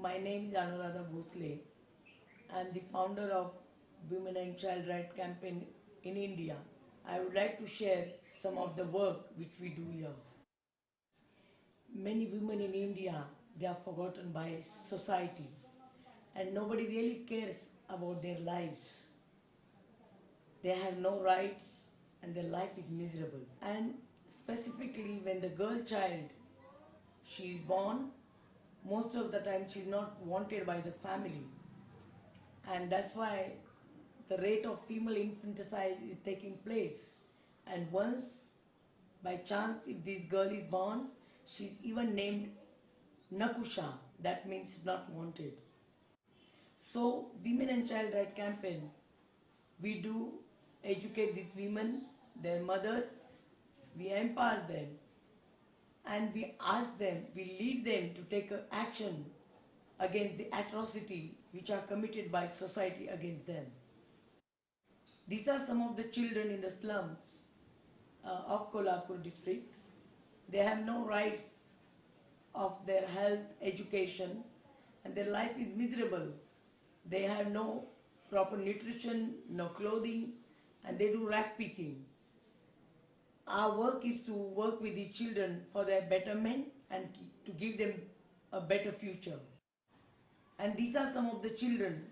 My name is Anuradha Bhosale. I am the founder of Women and Child Rights Campaign in India. I would like to share some of the work which we do here. Many women in India, they are forgotten by society and nobody really cares about their lives. They have no rights and their life is miserable. And specifically when the girl child, she is born, most of the time she is not wanted by the family. And that's why the rate of female infanticide is taking place. And once, by chance, if this girl is born, she is even named NAKUSHA, that means not wanted. So, Women and Child Rights Campaign, we do educate these women, their mothers, we empower them, and we ask them, we lead them to take action against the atrocity which are committed by society against them. These are some of the children in the slums of Kolhapur district. They have no rights of their health, education, and their life is miserable. They have no proper nutrition, no clothing, and they do rag picking. Our work is to work with the children for their betterment and to give them a better future. And these are some of the children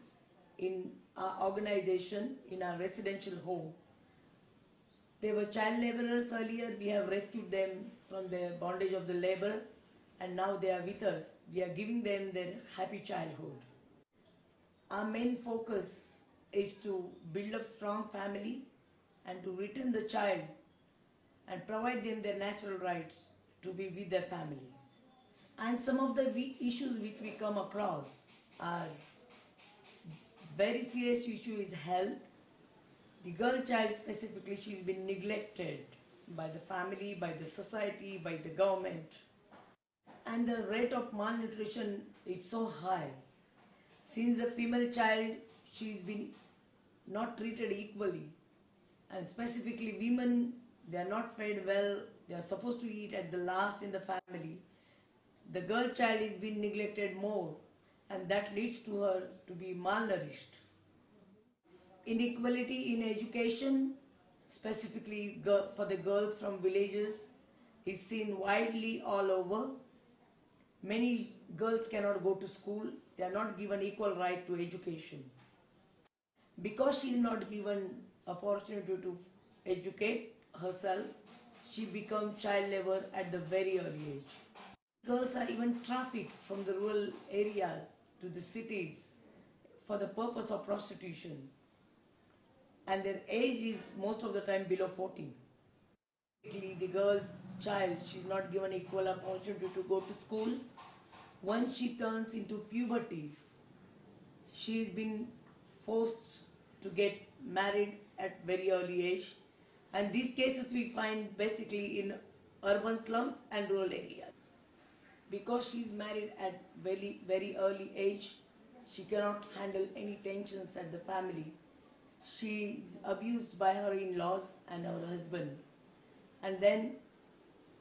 in our organization, in our residential home. They were child laborers earlier. We have rescued them from their bondage of the labor, and now they are with us. We are giving them their happy childhood. Our main focus is to build up strong family and to return the child and provide them their natural rights to be with their families. And some of the issues which we come across are very serious issue is health. The girl child specifically, she's been neglected by the family, by the society, by the government. And the rate of malnutrition is so high. Since the female child, she's been not treated equally. And specifically women, they are not fed well, they are supposed to eat at the last in the family. The girl child is being neglected more, and that leads to her to be malnourished. Inequality in education, specifically for the girls from villages, is seen widely all over. Many girls cannot go to school, they are not given equal right to education. Because she is not given opportunity to educate herself, she becomes child labor at the very early age. Girls are even trafficked from the rural areas to the cities for the purpose of prostitution. And their age is most of the time below 40. The girl child, she is not given equal opportunity to go to school. Once she turns into puberty, she is being forced to get married at very early age. And these cases we find basically in urban slums and rural areas. Because she is married at very early age, she cannot handle any tensions at the family. She is abused by her in-laws and her husband. And then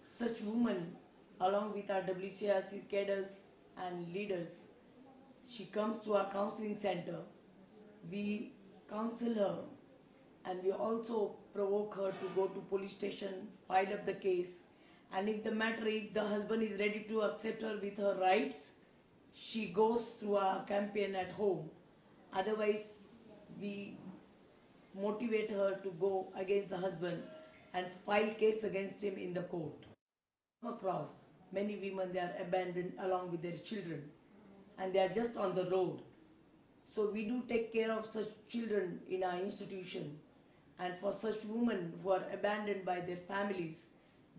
such women, along with our WCRC cadres and leaders, she comes to our counseling center. We counsel her and we also provoke her to go to police station, file up the case. And if the husband is ready to accept her with her rights, she goes through our campaign at home. Otherwise, we motivate her to go against the husband and file case against him in the court. Across, many women, they are abandoned along with their children and they are just on the road. So we do take care of such children in our institution, and for such women who are abandoned by their families,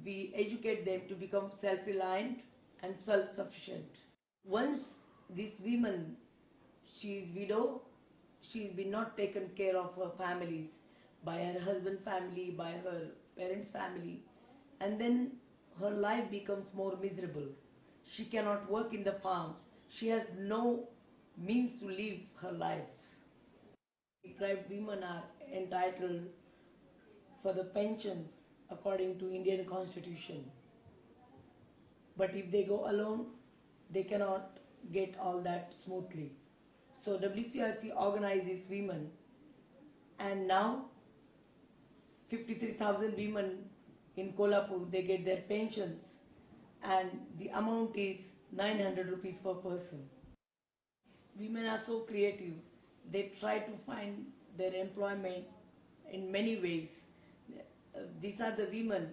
we educate them to become self-reliant and self-sufficient. Once this woman, she is widow, she has been not taken care of her families by her husband's family, by her parents' family, and then her life becomes more miserable. She cannot work in the farm. She has no means to live her lives. Deprived women are entitled for the pensions according to Indian Constitution. But if they go alone, they cannot get all that smoothly. So WCRC organized these women, and now 53,000 women in Kolhapur, they get their pensions, and the amount is 900 rupees per person. Women are so creative. They try to find their employment in many ways. These are the women.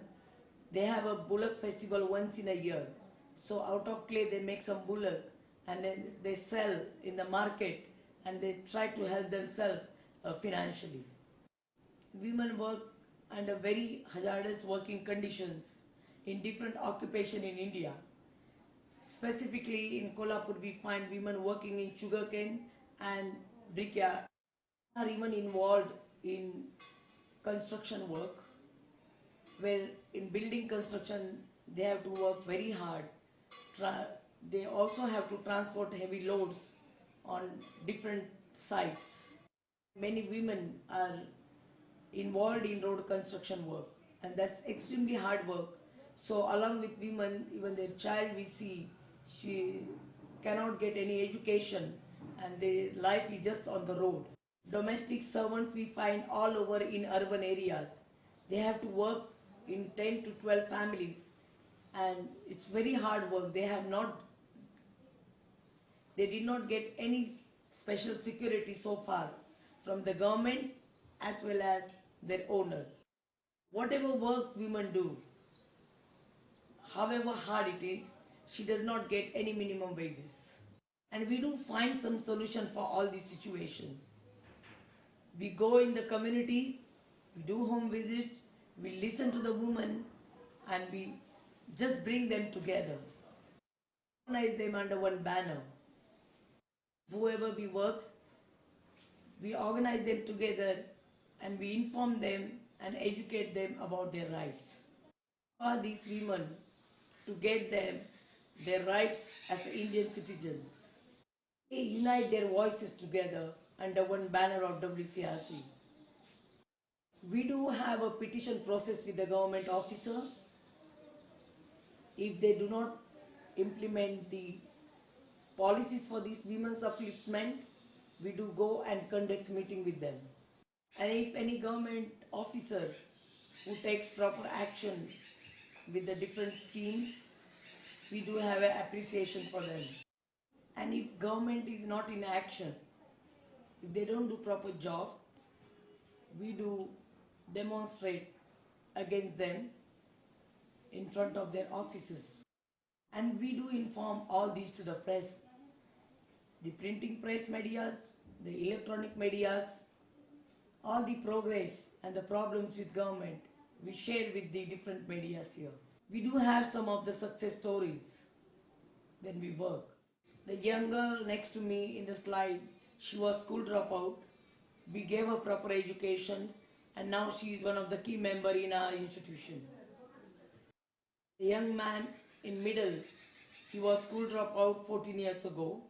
They have a bullock festival once in a year. So out of clay they make some bullock and then they sell in the market and they try to help themselves financially. Women work under very hazardous working conditions in different occupations in India. Specifically in Kolhapur, we find women working in sugarcane and brickyard, are even involved in construction work, where in building construction they have to work very hard. They also have to transport heavy loads on different sites. Many women are involved in road construction work, and that's extremely hard work. So along with women, even their child we see, she cannot get any education and their life is just on the road. Domestic servants we find all over in urban areas. They have to work in 10 to 12 families and it's very hard work. They did not get any special security so far from the government as well as their owner. Whatever work women do, however hard it is, she does not get any minimum wages. And we do find some solution for all these situations. We go in the communities, we do home visits, we listen to the women and we just bring them together. Organize them under one banner. Whoever we works, we organize them together and we inform them and educate them about their rights. For these women to get them their rights as Indian citizens. They unite their voices together under one banner of WCRC. We do have a petition process with the government officer. If they do not implement the policies for these women's upliftment, we do go and conduct meeting with them. And if any government officer who takes proper action with the different schemes, we do have an appreciation for them. And if government is not in action, if they don't do proper job, we do demonstrate against them in front of their offices. And we do inform all these to the press, the printing press medias, the electronic medias, all the progress and the problems with government, we share with the different medias here. We do have some of the success stories when we work. The young girl next to me in the slide, she was school dropout. We gave her proper education and now she is one of the key members in our institution. The young man in middle, he was school dropout 14 years ago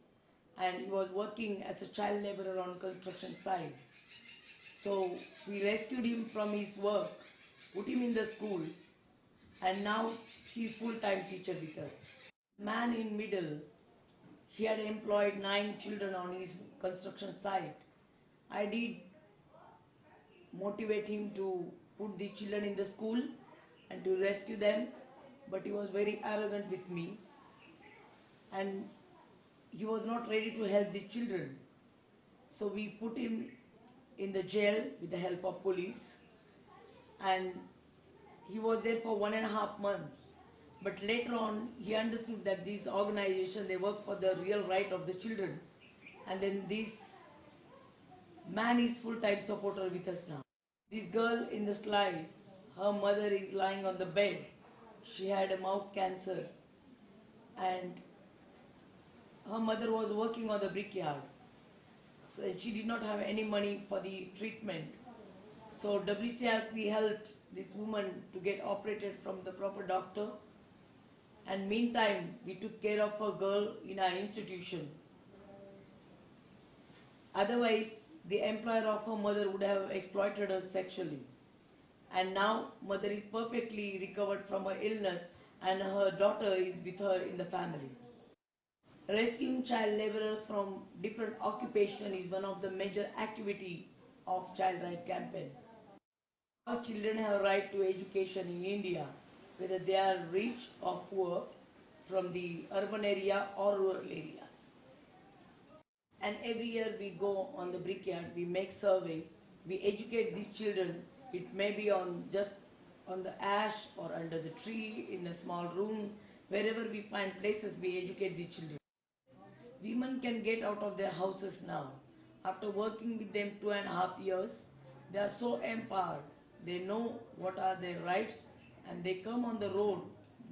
and he was working as a child laborer on construction site. So we rescued him from his work, put him in the school and now he is full-time teacher with us. Man in middle, he had employed 9 children on his construction site. I did motivate him to put the children in the school and to rescue them, but he was very arrogant with me and he was not ready to help the children. So we put him in the jail with the help of police and he was there for 1.5 months. But later on, he understood that these organizations, they work for the real right of the children. And then this man is full-time supporter with us now. This girl in the slide, her mother is lying on the bed. She had a mouth cancer. And her mother was working on the brickyard. So she did not have any money for the treatment. So WCRC helped this woman to get operated from the proper doctor. And meantime, we took care of a girl in our institution. Otherwise, the employer of her mother would have exploited her sexually. And now, mother is perfectly recovered from her illness and her daughter is with her in the family. Rescuing child laborers from different occupation is one of the major activity of child right campaign. Our children have right to education in India, whether they are rich or poor, from the urban area or rural areas. And every year we go on the brickyard, we make survey, we educate these children. It may be on just on the ash or under the tree, in a small room, wherever we find places, we educate the children. Women can get out of their houses now. After working with them 2.5 years, they are so empowered. They know what are their rights and they come on the road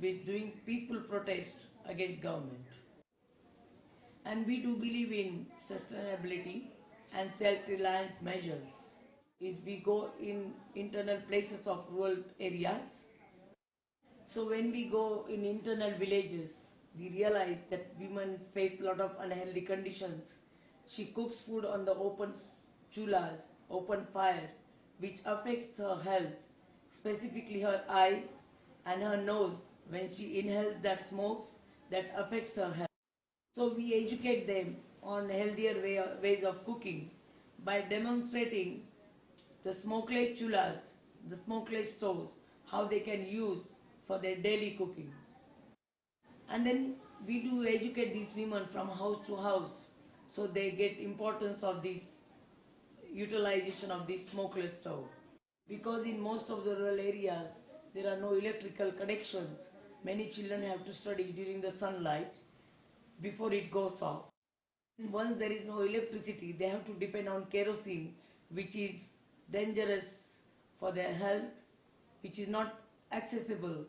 with doing peaceful protest against government. And we do believe in sustainability and self-reliance measures. If we go in internal places of rural areas, so when we go in internal villages, we realize that women face a lot of unhealthy conditions. She cooks food on the open chulas, open fire, which affects her health, specifically her eyes and her nose. When she inhales that smokes, that affects her health. So we educate them on healthier ways of cooking by demonstrating the smokeless chulas, the smokeless stoves, how they can use for their daily cooking. And then we do educate these women from house to house, so they get importance of this utilization of this smokeless stove. Because in most of the rural areas, there are no electrical connections. Many children have to study during the sunlight before it goes off. And once there is no electricity, they have to depend on kerosene, which is dangerous for their health, which is not accessible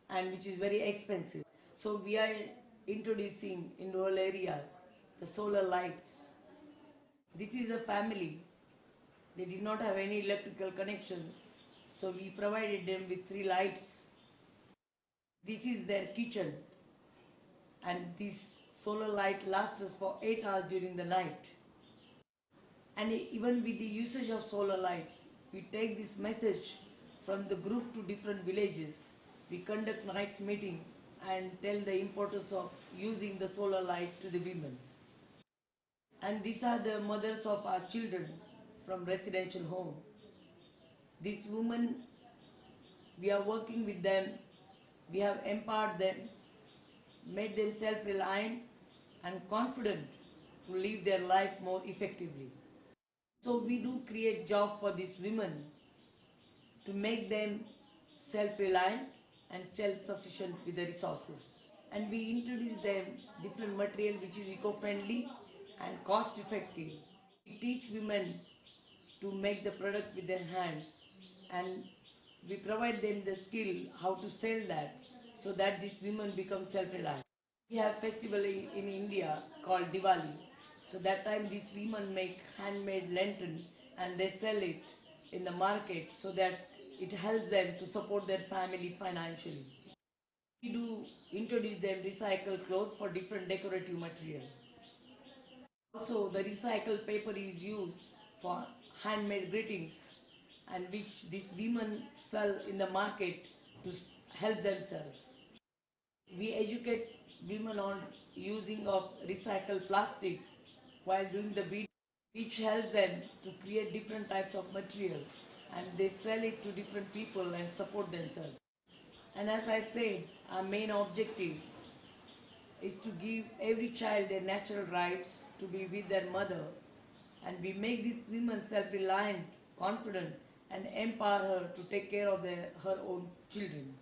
and which is very expensive. So we are introducing in rural areas the solar lights. This is a family. They did not have any electrical connection, so we provided them with 3 lights. This is their kitchen, and this solar light lasts us for 8 hours during the night. And even with the usage of solar light, we take this message from the group to different villages. We conduct night meeting and tell the importance of using the solar light to the women. And these are the mothers of our children from residential home. These women, we are working with them, we have empowered them, made them self-reliant and confident to live their life more effectively. So we do create jobs for these women to make them self-reliant and self-sufficient with the resources. And we introduce them different material which is eco-friendly and cost-effective. We teach women to make the product with their hands, and we provide them the skill how to sell that, so that these women become self-reliant. We have festival in India called Diwali. So that time these women make handmade lantern and they sell it in the market, so that it helps them to support their family financially. We do introduce them recycled clothes for different decorative materials. Also, the recycled paper is used for handmade greetings, and which these women sell in the market to help themselves. We educate women on using of recycled plastic while doing the bead, which helps them to create different types of materials, and they sell it to different people and support themselves. And as I said, our main objective is to give every child their natural rights to be with their mother, and we make these women self-reliant, confident, and empower her to take care of her own children.